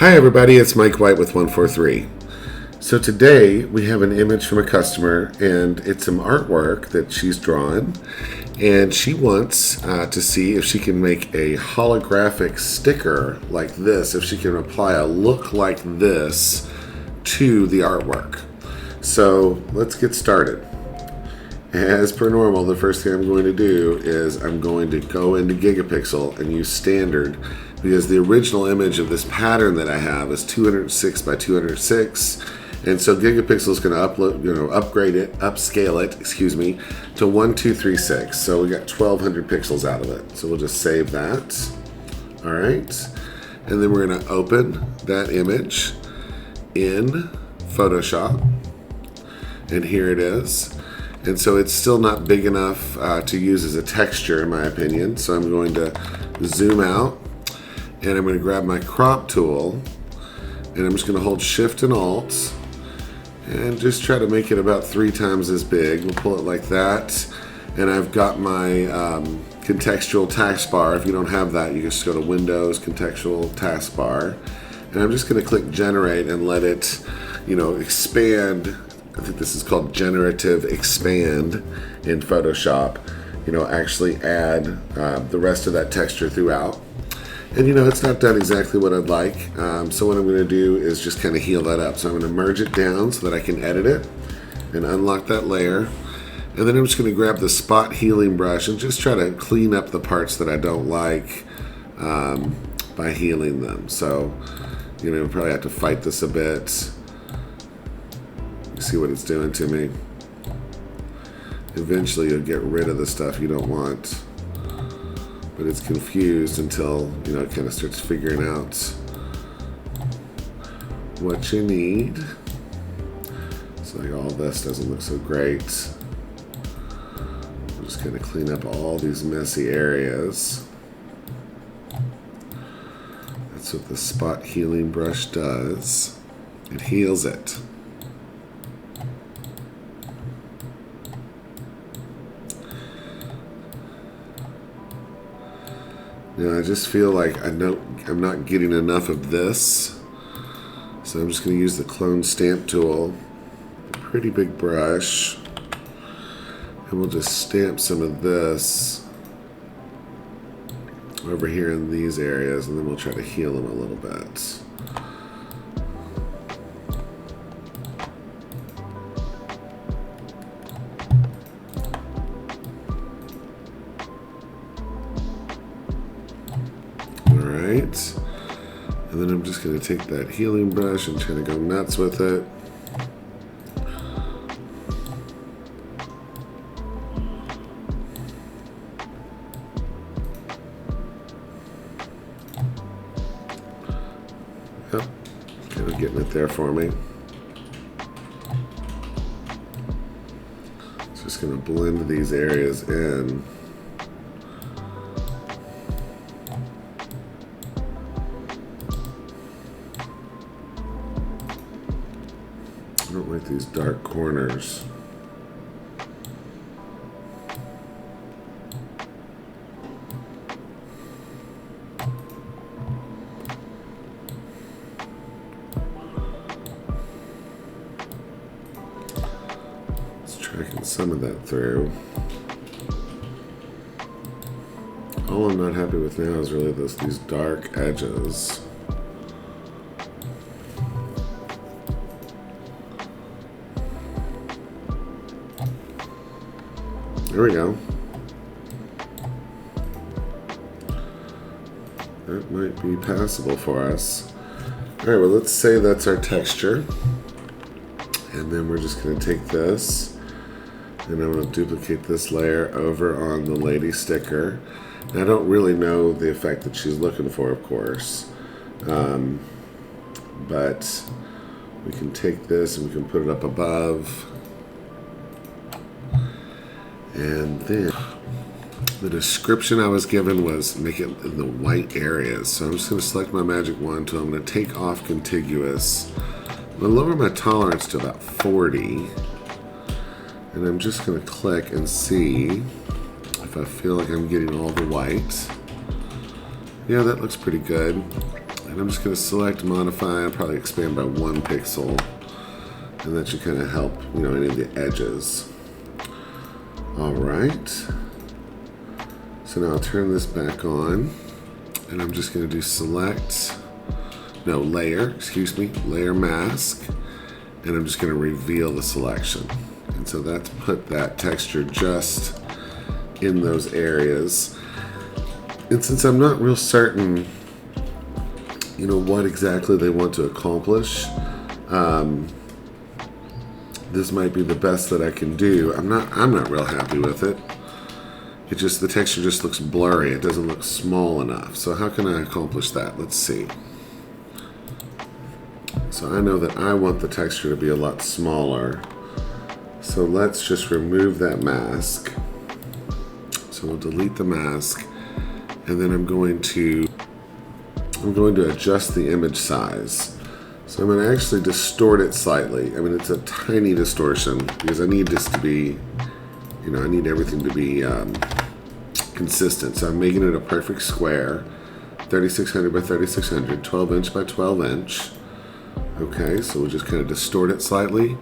Hi everybody, it's Mike White with 143. So today we have an image from a customer and it's some artwork that she's drawn, and she wants to see if she can make a holographic sticker like this, if she can apply a look like this to the artwork. So let's get started. As per normal, the first thing I'm going to do is I'm going to go into Gigapixel and use standard, because the original image of this pattern that I have is 206 by 206, and so Gigapixel is going to upscale it, to 1236. So we got 1200 pixels out of it. So we'll just save that. All right, and then we're going to open that image in Photoshop, and here it is. And so it's still not big enough to use as a texture in my opinion. So I'm going to zoom out and I'm going to grab my crop tool and I'm just going to hold Shift and Alt and just try to make it about 3 times as big. We'll pull it like that. And I've got my contextual taskbar. If you don't have that, you just go to Windows, contextual taskbar. And I'm just going to click Generate and let it, expand. I think this is called generative expand in Photoshop. Actually add the rest of that texture throughout. And it's not done exactly what I'd like. So what I'm going to do is just kind of heal that up. So I'm going to merge it down so that I can edit it and unlock that layer. And then I'm just going to grab the spot healing brush and just try to clean up the parts that I don't like by healing them. So, probably have to fight this a bit. See what it's doing to me. Eventually you'll get rid of the stuff you don't want, but it's confused until it kind of starts figuring out what you need. So like all this doesn't look so great. I'm just going to clean up all these messy areas. That's what the spot healing brush does. It heals it. I just feel like I'm not getting enough of this, so I'm just going to use the clone stamp tool, a pretty big brush, and we'll just stamp some of this over here in these areas, and then we'll try to heal them a little bit. And then I'm just going to take that healing brush and try to go nuts with it. Yep, kind of getting it there for me. Just going to blend these areas in. I don't like these dark corners. Let's tracking some of that through. All I'm not happy with now is really these dark edges. There we go. That might be passable for us. All right, well, let's say that's our texture. And then we're just going to take this and I'm going to duplicate this layer over on the lady sticker. Now, I don't really know the effect that she's looking for, of course. But we can take this and we can put it up above. And then the description I was given was make it in the white areas. So I'm just going to select my magic wand tool. I'm going to take off contiguous. I'm going to lower my tolerance to about 40. And I'm just going to click and see if I feel like I'm getting all the white. Yeah, that looks pretty good. And I'm just going to select modify. I'll probably expand by 1 pixel. And that should kind of help, you know, any of the edges. All right. So now I'll turn this back on. And I'm just going to do layer mask. And I'm just going to reveal the selection. And so that's put that texture just in those areas. And since I'm not real certain, you know, what exactly they want to accomplish, this might be the best that I can do. I'm not real happy with it. The texture just looks blurry. It doesn't look small enough. So how can I accomplish that? Let's see. So I know that I want the texture to be a lot smaller. So let's just remove that mask. So we'll delete the mask, and then I'm going to adjust the image size. So I'm going to actually distort it slightly. I mean, it's a tiny distortion because I need this to be, you know, I need everything to be consistent. So I'm making it a perfect square, 3600 by 3600, 12 inch by 12 inch. Okay, so we'll just kind of distort it slightly.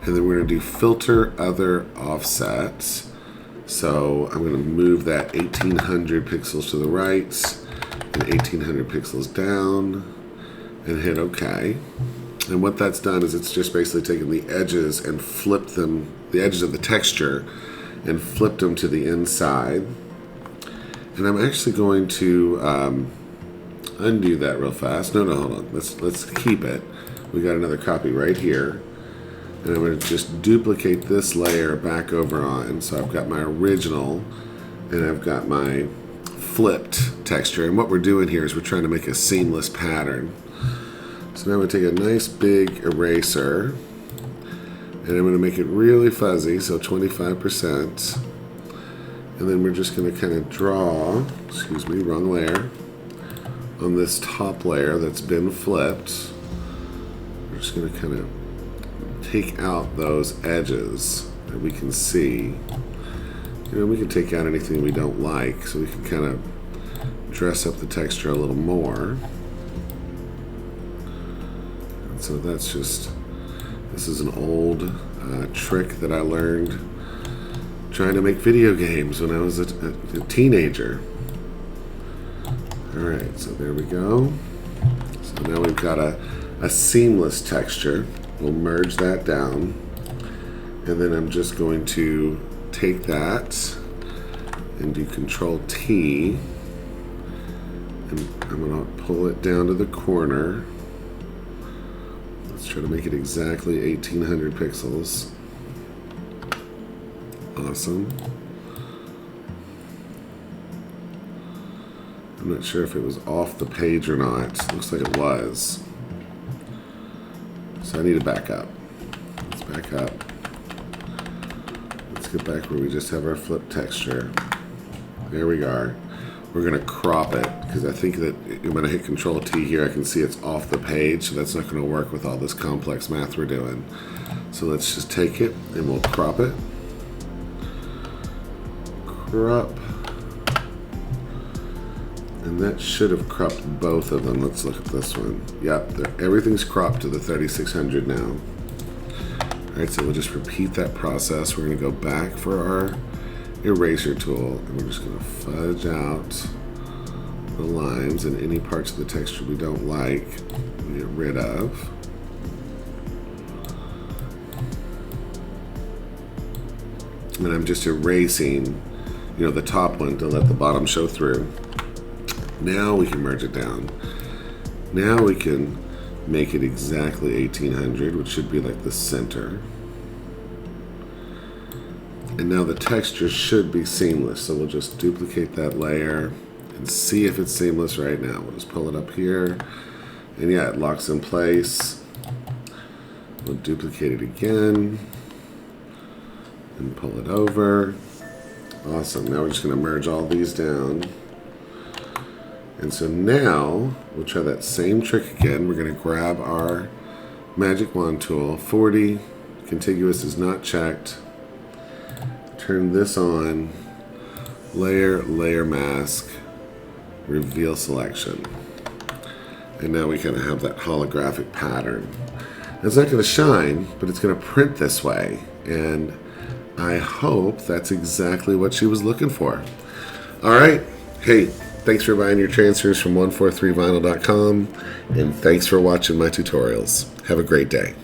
And then we're going to do filter other offsets. So I'm going to move that 1800 pixels to the right and 1800 pixels down and hit OK. And what that's done is it's just basically taken the edges and flipped them, the edges of the texture, and flipped them to the inside. And I'm actually going to undo that real fast. No, hold on. Let's keep it. We got another copy right here. And I'm going to just duplicate this layer back over on. So I've got my original and I've got my flipped texture. And what we're doing here is we're trying to make a seamless pattern. So now I'm going to take a nice big eraser and I'm going to make it really fuzzy, so 25%. And then we're just going to kind of draw, wrong layer, on this top layer that's been flipped. We're just going to kind of take out those edges that we can see. You know, we can take out anything we don't like, so we can kind of dress up the texture a little more. And so that's just, this is an old trick that I learned trying to make video games when I was a teenager. Alright, so there we go. So now we've got a seamless texture. We'll merge that down. And then I'm just going to take that and do Control T. And I'm going to pull it down to the corner. Let's try to make it exactly 1800 pixels. Awesome. I'm not sure if it was off the page or not. Looks like it was. So I need to back up. Let's back up. Let's get back where we just have our flip texture. There we are. We're going to crop it because I think that when I hit Control T here, I can see it's off the page, so that's not going to work with all this complex math we're doing. So let's just take it and we'll crop it. Crop. And that should have cropped both of them. Let's look at this one. Yep, everything's cropped to the 3600 now. Alright, so we'll just repeat that process. We're going to go back for our eraser tool, and we're just going to fudge out the lines and any parts of the texture we don't like, we get rid of. And I'm just erasing, the top one to let the bottom show through. Now we can merge it down. Now we can make it exactly 1800, which should be like the center. And now the texture should be seamless, so we'll just duplicate that layer and see if it's seamless right now. We'll just pull it up here, and yeah, it locks in place. We'll duplicate it again and pull it over. Awesome, now we're just gonna merge all these down. And so now, we'll try that same trick again. We're gonna grab our magic wand tool, 40, contiguous is not checked. Turn this on, layer mask, reveal selection. And now we kind of have that holographic pattern. It's not going to shine, but it's going to print this way. And I hope that's exactly what she was looking for. All right. Hey, thanks for buying your transfers from 143vinyl.com. And thanks for watching my tutorials. Have a great day.